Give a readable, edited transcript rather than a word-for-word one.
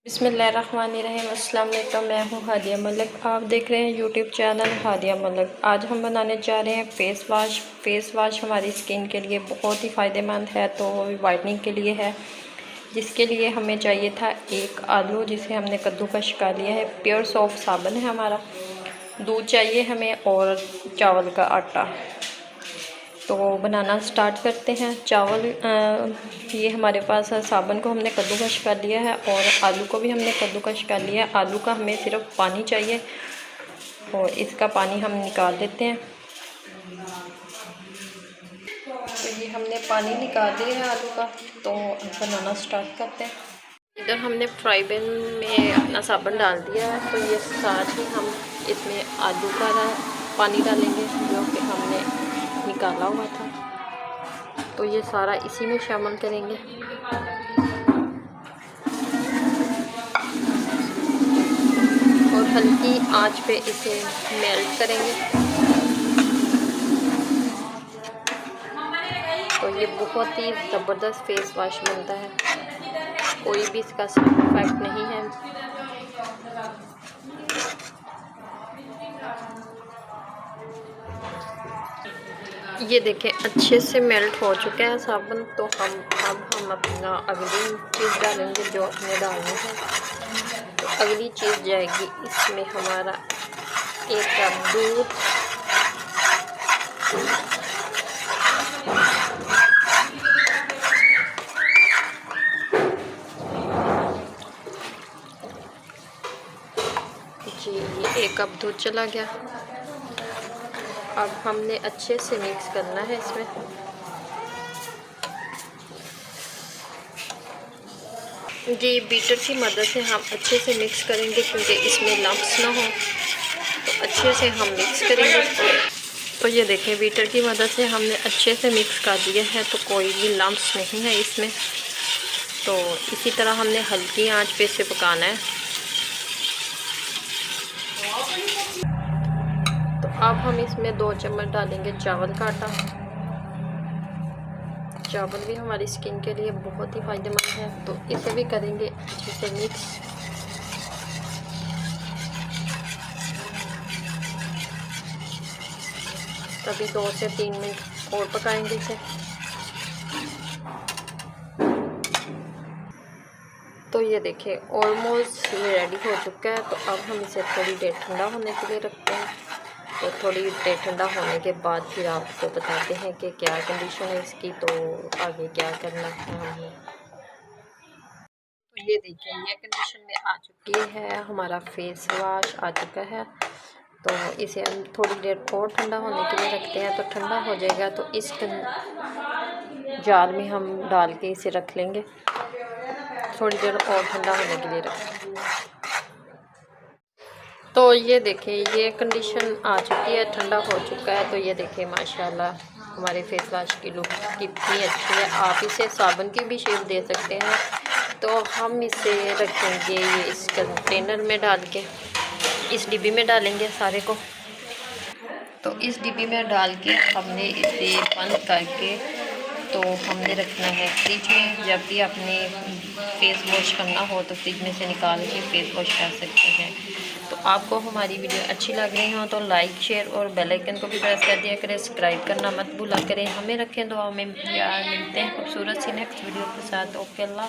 बिस्मिल्लाहिर्रहमानिर्रहीम। अस्सलाम वालेकुम। मैं हूँ हादिया मलिक, आप देख रहे हैं यूट्यूब चैनल हादिया मलिक। आज हम बनाने जा रहे हैं फेस वाश। फेस वाश हमारी स्किन के लिए बहुत ही फ़ायदेमंद है, तो वाइटनिंग के लिए है, जिसके लिए हमें चाहिए था एक आलू, जिसे हमने कद्दूकश कर लिया है। प्योर सॉफ्ट साबुन है हमारा। दूध चाहिए हमें और चावल का आटा। तो बनाना स्टार्ट करते हैं। चावल ये हमारे पास है। साबुन को हमने कद्दूकश कर लिया है और आलू को भी हमने कद्दूकश कर लिया है। आलू का हमें सिर्फ पानी चाहिए और इसका पानी हम निकाल देते हैं। तो ये हमने पानी निकाल दिया है आलू का। तो बनाना स्टार्ट करते हैं। इधर हमने फ्राई पैन में अपना साबुन डाल दिया है, तो ये साथ ही हम इसमें आलू का पानी डालेंगे जो कि हमने निकाला हुआ था। तो ये सारा इसी में शामिल करेंगे। और हल्की आंच पे इसे मेल्ट करेंगे। तो ये बहुत ही ज़बरदस्त फेस वॉश बनता है, कोई भी इसका साइड इफेक्ट नहीं है। ये देखें अच्छे से मेल्ट हो चुका है साबुन। तो हम अपना अगली चीज़ डालेंगे जो हमने डालनी है। तो अगली चीज़ जाएगी इसमें हमारा 1 कप दूध, जी ये 1 कप दूध चला गया। अब हमने अच्छे से मिक्स करना है इसमें। जी बीटर की मदद से हम अच्छे से मिक्स करेंगे, क्योंकि इसमें लम्प्स ना हो। तो अच्छे से हम मिक्स करेंगे। तो ये देखें बीटर की मदद से हमने अच्छे से मिक्स कर दिया है, तो कोई भी लम्प्स नहीं है इसमें। तो इसी तरह हमने हल्की आंच पे इसे पकाना है। तो अब हम इसमें 2 चम्मच डालेंगे चावल का आटा। चावल भी हमारी स्किन के लिए बहुत ही फ़ायदेमंद है, तो इसे भी करेंगे अच्छे से मिक्स। तभी 2 से 3 मिनट और पकाएंगे इसे। तो ये देखें ऑलमोस्ट ये रेडी हो चुका है। तो अब हम इसे थोड़ी देर ठंडा होने के लिए रखते हैं। तो थोड़ी देर ठंडा होने के बाद फिर आपको बताते हैं कि क्या कंडीशन है इसकी, तो आगे क्या करना है हमें। तो ये देखिए ये कंडीशन में आ चुकी है, हमारा फेस वॉश आ चुका है। तो इसे हम थोड़ी देर और ठंडा होने के लिए रखते हैं। तो ठंडा हो जाएगा तो इस जार में हम डाल के इसे रख लेंगे, थोड़ी देर और ठंडा होने के लिए रखें। तो ये देखें ये कंडीशन आ चुकी है, ठंडा हो चुका है। तो ये देखें माशाल्लाह हमारे फेस वॉश की लुक कितनी अच्छी है। आप इसे साबुन की भी शेप दे सकते हैं। तो हम इसे रखेंगे ये इस कंटेनर में डाल के, इस डिब्बी में डालेंगे सारे को। तो इस डिब्बी में डाल के हमने इसे बंद करके तो हमने रखना है फ्रिज में। जब भी आपने फेस वॉश करना हो तो फ्रिज में से निकाल के फेस वॉश कर सकते हैं। तो आपको हमारी वीडियो अच्छी लग रही हो तो लाइक शेयर और बेल आइकन को भी प्रेस कर दिया करें। सब्सक्राइब करना मत भूला करें। हमें रखें दुआ में। यार मिलते हैं खूबसूरत सी नेक्स्ट वीडियो के साथ। ओके अल्लाह।